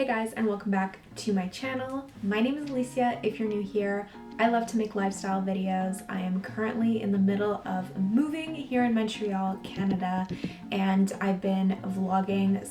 Hey guys, and welcome back to my channel. My name is Alicia. If you're new here, I love to make lifestyle videos. I am currently in the middle of moving here in Montreal, Canada, and I've been vlogging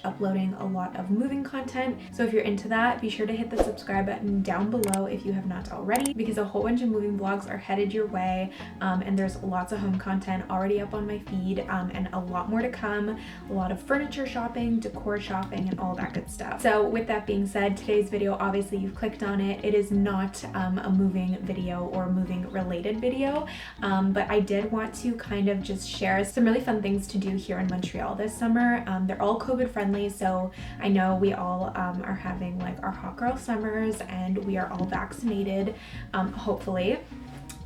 / uploading a lot of moving content. So if you're into that, be sure to hit the subscribe button down below if you have not already, because a whole bunch of moving vlogs are headed your way, and there's lots of home content already up on my feed, and a lot more to come. A lot of furniture shopping, decor shopping, and all that good stuff. So with that being said, today's video, obviously you've clicked on it. It is not a moving video or moving related video, but I did want to kind of just share some really fun things to do here in Montreal this summer. They're all COVID friendly, so I know we all are having like our hot girl summers and we are all vaccinated, hopefully.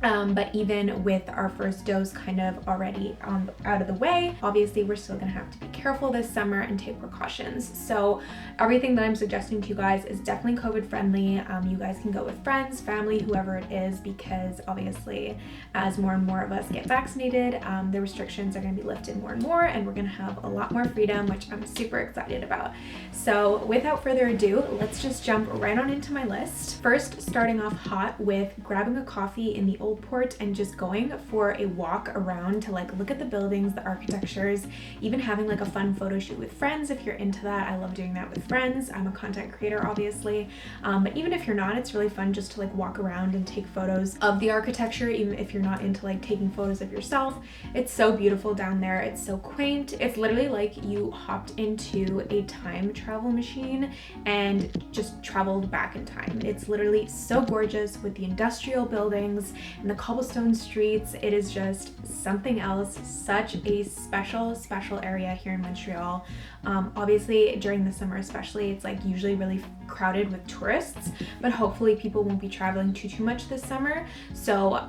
But even with our first dose kind of already out of the way, obviously we're still gonna have to be careful this summer and take precautions. So everything that I'm suggesting to you guys is definitely COVID friendly. You guys can go with friends, family, whoever it is, because obviously as more and more of us get vaccinated, the restrictions are gonna be lifted more and more, and we're gonna have a lot more freedom, which I'm super excited about. So without further ado, let's just jump right on into my list. First, starting off hot with grabbing a coffee in the Old Port and just going for a walk around to like look at the buildings, the architectures, even having like a fun photo shoot with friends if you're into that. I love doing that with friends. I'm a content creator, obviously, but even if you're not, it's really fun just to like walk around and take photos of the architecture, even if you're not into like taking photos of yourself. It's so beautiful down there. It's so quaint. It's literally like you hopped into a time travel machine and just traveled back in time. It's literally so gorgeous with the industrial buildings and the cobblestone streets. It is just something else. Such a special area here in Montreal. Obviously during the summer especially, it's like usually really crowded with tourists, but hopefully people won't be traveling too much this summer. So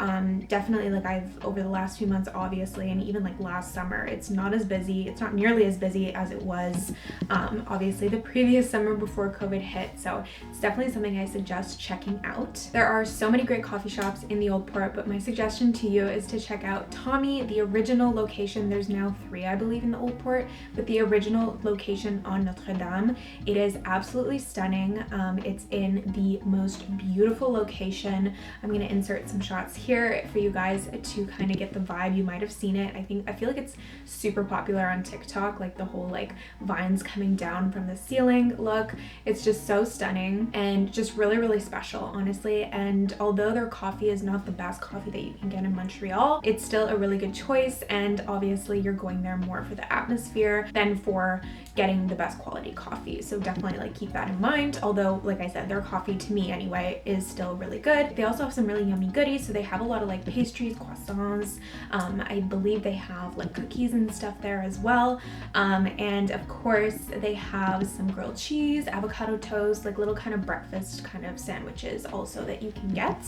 definitely, like, I've over the last few months, obviously, and even like last summer, it's not as busy. It's not nearly as busy as it was obviously the previous summer before COVID hit. So it's definitely something I suggest checking out. There are so many great coffee shops in the Old Port, but my suggestion to you is to check out Tommy, the original location. There's now 3, I believe, in the Old Port, but the original location on Notre Dame, it is absolutely stunning. It's in the most beautiful location. I'm gonna insert some shots here for you guys to kind of get the vibe. You might have seen it. I feel like it's super popular on TikTok, like the whole like vines coming down from the ceiling look. It's just so stunning and just really special, honestly. And although their coffee is not the best coffee that you can get in Montreal, it's still a really good choice, and obviously you're going there more for the atmosphere than for getting the best quality coffee. So definitely like keep that in mind. Although, like I said, their coffee, to me anyway, is still really good. They also have some really yummy goodies. So they have a lot of like pastries, croissants. I believe they have like cookies and stuff there as well. And of course they have some grilled cheese, avocado toast, like little kind of breakfast kind of sandwiches also that you can get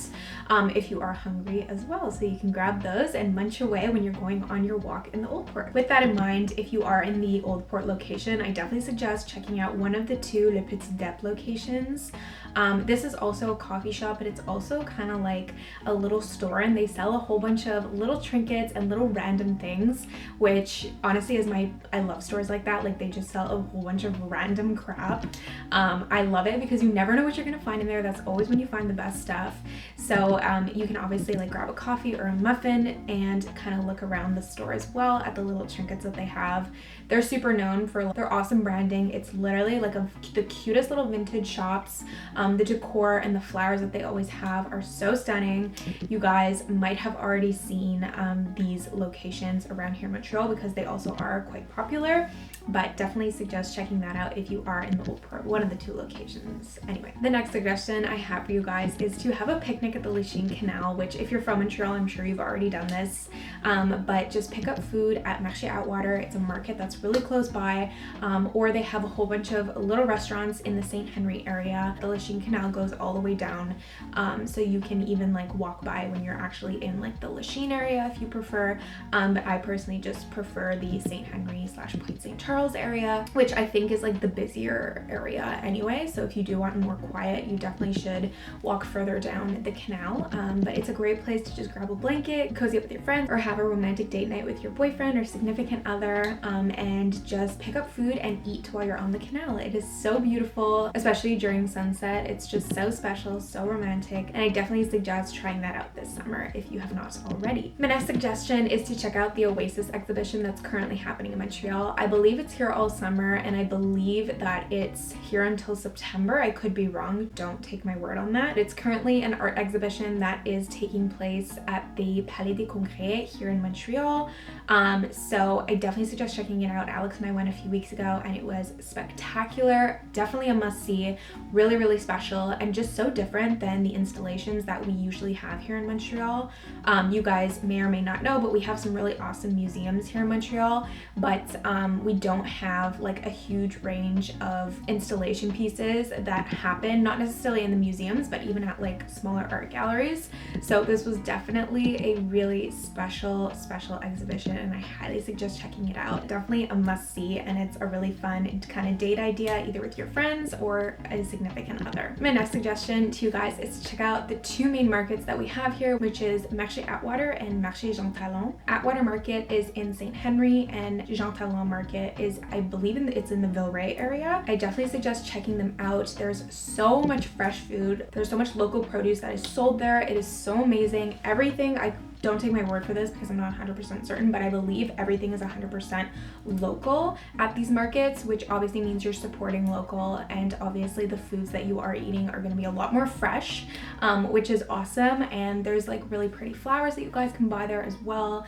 if you are hungry as well. So you can grab those and munch away when you're going on your walk in the Old Port. With that in mind, if you are in the Old Port location, I definitely suggest checking out one of the 2 Le Petit Dep locations. This is also a coffee shop, but it's also kind of like a little store, and they sell a whole bunch of little trinkets and little random things, which honestly is I love stores like that. Like they just sell a whole bunch of random crap. I love it because you never know what you're gonna find in there. That's always when you find the best stuff. So you can obviously like grab a coffee or a muffin and kind of look around the store as well at the little trinkets that they have. They're super known for their awesome branding. It's literally like the cutest little vintage shops. The decor and the flowers that they always have are so stunning. You guys might have already seen these locations around here in Montreal because they also are quite popular, but definitely suggest checking that out if you are in the Old Port, one of the 2 locations. Anyway, the next suggestion I have for you guys is to have a picnic at the Lachine Canal, which if you're from Montreal, I'm sure you've already done this, but just pick up food at Marché Atwater. It's a market that's really close by, or they have a whole bunch of little restaurants in the Henry area. The Lachine Canal goes all the way down, so you can even like walk by when you're actually in like the Lachine area if you prefer, but I personally just prefer the St. Henry / Point St. Charles area, which I think is like the busier area anyway. So if you do want more quiet, you definitely should walk further down the canal, but it's a great place to just grab a blanket, cozy up with your friends, or have a romantic date night with your boyfriend or significant other, and just pick up food and eat while you're on the canal. It is so beautiful, especially during sunset. It's just so special, so romantic, and I definitely suggest trying that out this summer if you have not already. My next suggestion is to check out the Oasis exhibition that's currently happening in Montreal. I believe it's here all summer, and I believe that it's here until September. I could be wrong, don't take my word on that. It's currently an art exhibition that is taking place at the Palais des Congrès here in Montreal. So I definitely suggest checking it out. Alex and I went a few weeks ago and it was spectacular. Definitely a must-see, really, really special, and just so different than the installations that we usually have here in Montreal. You guys may or may not know, but we have some really awesome museums here in Montreal, but we don't have like a huge range of installation pieces that happen, not necessarily in the museums, but even at like smaller art galleries. So this was definitely a really special exhibition, and I highly suggest checking it out. Definitely a must-see, and it's a really fun kind of date idea, either with your friends or a significant other. My next suggestion to you guys is to check out the two main markets that we have here, which is Marché Atwater and Marché Jean Talon. Atwater Market is in St. Henry, and Jean Talon Market is, I believe, it's in the Villeray area. I definitely suggest checking them out. There's so much fresh food. There's so much local produce that is sold there. It is so amazing. Everything, I don't take my word for this because I'm not 100% certain, but I believe everything is 100% local at these markets, which obviously means you're supporting local, and obviously the foods that you are eating are going to be a lot more fresh, which is awesome. And there's like really pretty flowers that you guys can buy there as well.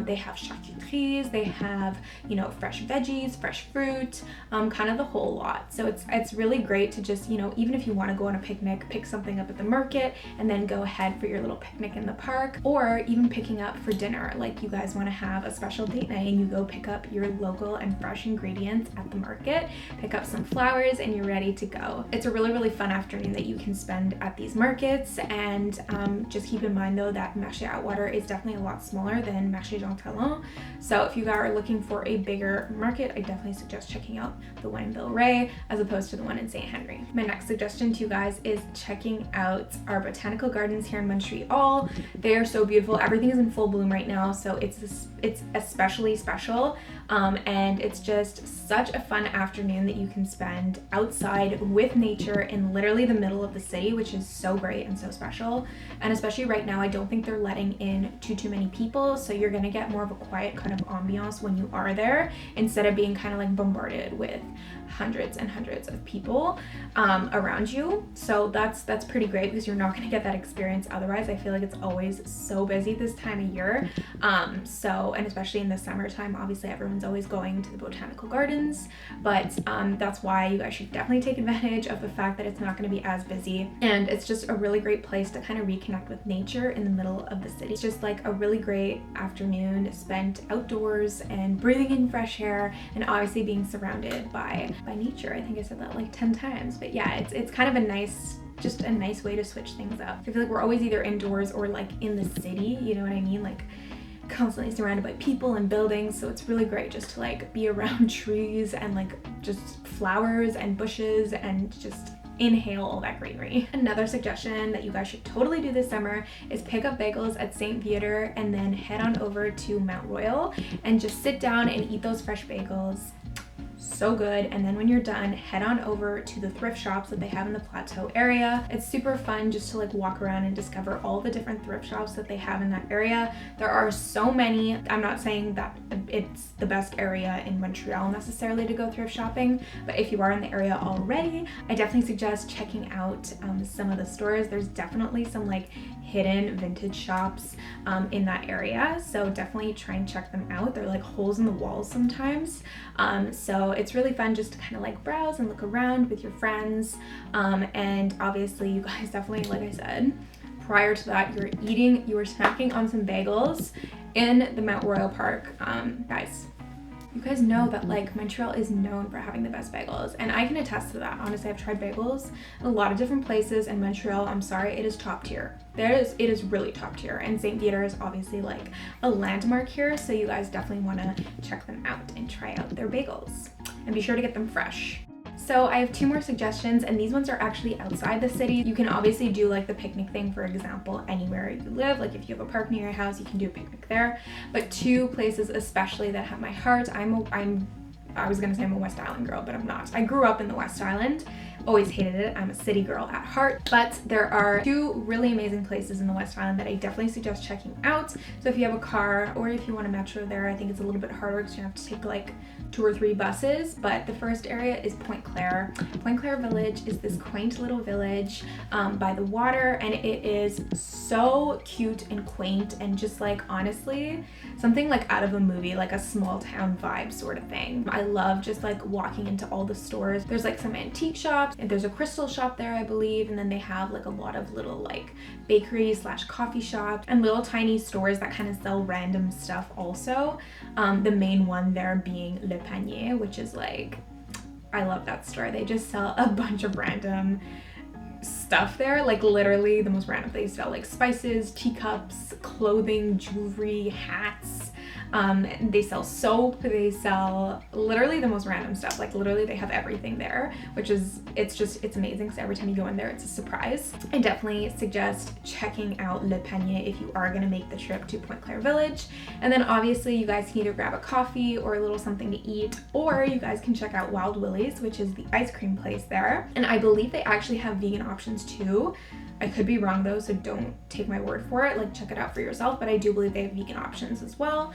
They have charcuteries, they have, you know, fresh veggies, fresh fruit, kind of the whole lot. So it's really great to just, you know, even if you want to go on a picnic, pick something up at the market and then go ahead for your little picnic in the park, or even picking up for dinner, like you guys want to have a special date night and you go pick up your local and fresh ingredients at the market, pick up some flowers, and you're ready to go. It's a really, really fun afternoon that you can spend at these markets. And just keep in mind though that Marché Atwater is definitely a lot smaller than Marché Jean Talon. So if you guys are looking for a bigger market, I definitely suggest checking out the one in Villeray as opposed to the one in St. Henry. My next suggestion to you guys is checking out our botanical gardens here in Montreal. They are so beautiful. Everything is in full bloom right now, so it's especially special, and it's just such a fun afternoon that you can spend outside with nature in literally the middle of the city, which is so great and so special. And especially right now, I don't think they're letting in too many people, so you're gonna get more of a quiet kind of ambiance when you are there, instead of being kind of like bombarded with hundreds and hundreds of people around you. So that's pretty great because you're not going to get that experience otherwise. I feel like it's always so busy this time of year, and especially in the summertime, obviously everyone's always going to the botanical gardens, but that's why you guys should definitely take advantage of the fact that it's not going to be as busy, and it's just a really great place to kind of reconnect with nature in the middle of the city. It's just like a really great afternoon spent outdoors and breathing in fresh air, and obviously being surrounded by nature. I think I said that like 10 times, but yeah, it's kind of a nice way to switch things up. I feel like we're always either indoors or like in the city, you know what I mean? Like constantly surrounded by people and buildings, so it's really great just to like be around trees and like just flowers and bushes and just inhale all that greenery. Another suggestion that you guys should totally do this summer is pick up bagels at St. Viateur and then head on over to Mount Royal and just sit down and eat those fresh bagels. So good. And then when you're done, head on over to the thrift shops that they have in the plateau area. It's super fun just to like walk around and discover all the different thrift shops that they have in that area. There are so many. I'm not saying that it's the best area in Montreal necessarily to go thrift shopping, but if you are in the area already, I definitely suggest checking out some of the stores. There's definitely some like hidden vintage shops in that area, so definitely try and check them out. They're like holes in the walls sometimes, so it's really fun just to kind of like browse and look around with your friends, and obviously you guys definitely, like I said, prior to that, you were snacking on some bagels in the Mount Royal Park. Guys, you guys know that like Montreal is known for having the best bagels, and I can attest to that. Honestly, I've tried bagels in a lot of different places, and Montreal, I'm sorry, it is top tier. It is really top tier, and St. Viateur is obviously like a landmark here, so you guys definitely want to check them out and try out their bagels, and be sure to get them fresh. So I have 2 more suggestions, and these ones are actually outside the city. You can obviously do like the picnic thing, for example, anywhere you live. Like if you have a park near your house, you can do a picnic there. But 2 places especially that have my heart. I was gonna say I'm a West Island girl, but I'm not. I grew up in the West Island, always hated it. I'm a city girl at heart, but there are 2 really amazing places in the West Island that I definitely suggest checking out. So if you have a car, or if you want a metro there, I think it's a little bit harder because you have to take like 2 or 3 buses. But the first area is Pointe Claire. Pointe Claire Village is this quaint little village by the water, and it is so cute and quaint, and just like honestly something like out of a movie, like a small town vibe sort of thing. I love just like walking into all the stores. There's like some antique shops, and there's a crystal shop there, I believe, and then they have like a lot of little like bakeries / coffee shops and little tiny stores that kind of sell random stuff also. The main one there being Le Panier, which is like, I love that store. They just sell a bunch of random stuff there, like literally the most random. They sell like spices, teacups, clothing, jewelry, hats. They sell soap, they sell literally the most random stuff. Like literally they have everything there, which is, it's amazing because every time you go in there, it's a surprise. I definitely suggest checking out Le Panier if you are gonna make the trip to Pointe Claire Village. And then obviously you guys can either grab a coffee or a little something to eat, or you guys can check out Wild Willie's, which is the ice cream place there. And I believe they actually have vegan options too. I could be wrong though, so don't take my word for it. Like check it out for yourself, but I do believe they have vegan options as well.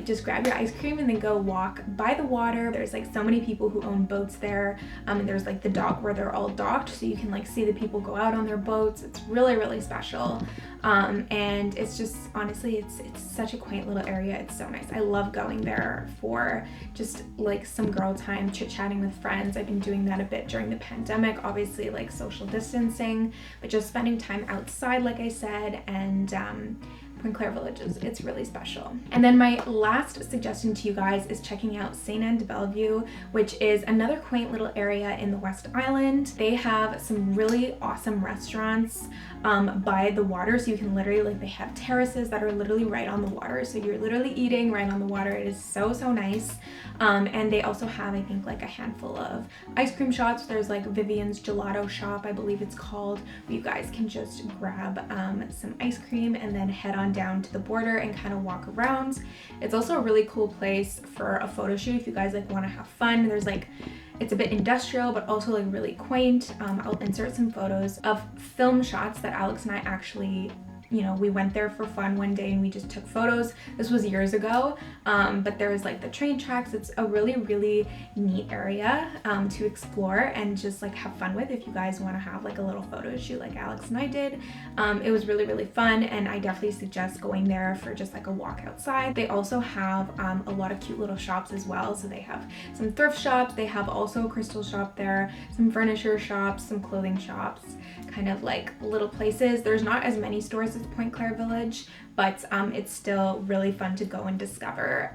Just grab your ice cream and then go walk by the water. There's like so many people who own boats there, and there's like the dock where they're all docked, so you can like see the people go out on their boats. It's really, really special. And it's just, honestly, it's such a quaint little area. It's so nice. I love going there for just like some girl time, chit-chatting with friends. I've been doing that a bit during the pandemic, obviously like social distancing, but just spending time outside, like I said, and Pointe Claire Village it's really special. And then my last suggestion to you guys is checking out Sainte-Anne de-Bellevue, which is another quaint little area in the West Island. They have some really awesome restaurants by the water, so you can literally, like, they have terraces that are literally right on the water, so you're literally eating right on the water. It is so nice. And they also have, I think, like a handful of ice cream shops. There's like Vivian's Gelato Shop, I believe it's called, where you guys can just grab some ice cream and then head on down to the border and kind of walk around. It's also a really cool place for a photo shoot if you guys like want to have fun. There's like, it's a bit industrial, but also like really quaint. I'll insert some photos of film shots that Alex and I actually, you know, we went there for fun one day and we just took photos. This was years ago, but there was like the train tracks. It's a really neat area to explore and just like have fun with if you guys want to have like a little photo shoot like Alex and I did. It was really fun, and I definitely suggest going there for just like a walk outside. They also have a lot of cute little shops as well. So they have some thrift shops. They have also a crystal shop there, some furniture shops, some clothing shops, kind of like little places. There's not as many stores as Pointe Claire Village, but it's still really fun to go and discover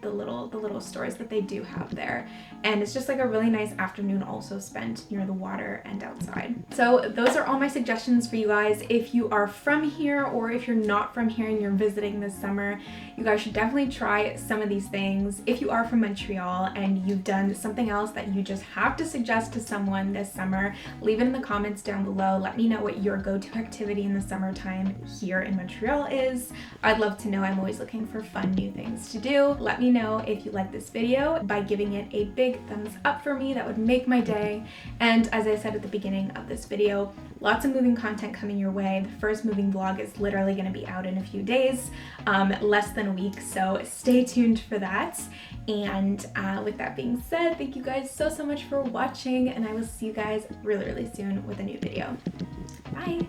the little stores that they do have there. And it's just like a really nice afternoon also spent near the water and outside. So those are all my suggestions for you guys. If you are from here, or if you're not from here and you're visiting this summer, you guys should definitely try some of these things. If you are from Montreal and you've done something else that you just have to suggest to someone this summer, leave it in the comments down below. Let me know what your go-to activity in the summertime here in Montreal is. I'd love to know. I'm always looking for fun new things to do. Let me know if you like this video by giving it a big thumbs up for me. That would make my day. And as I said at the beginning of this video, lots of moving content coming your way. The first moving vlog is literally going to be out in a few days, less than a week, so stay tuned for that. And with that being said, thank you guys so much for watching, and I will see you guys really soon with a new video. Bye!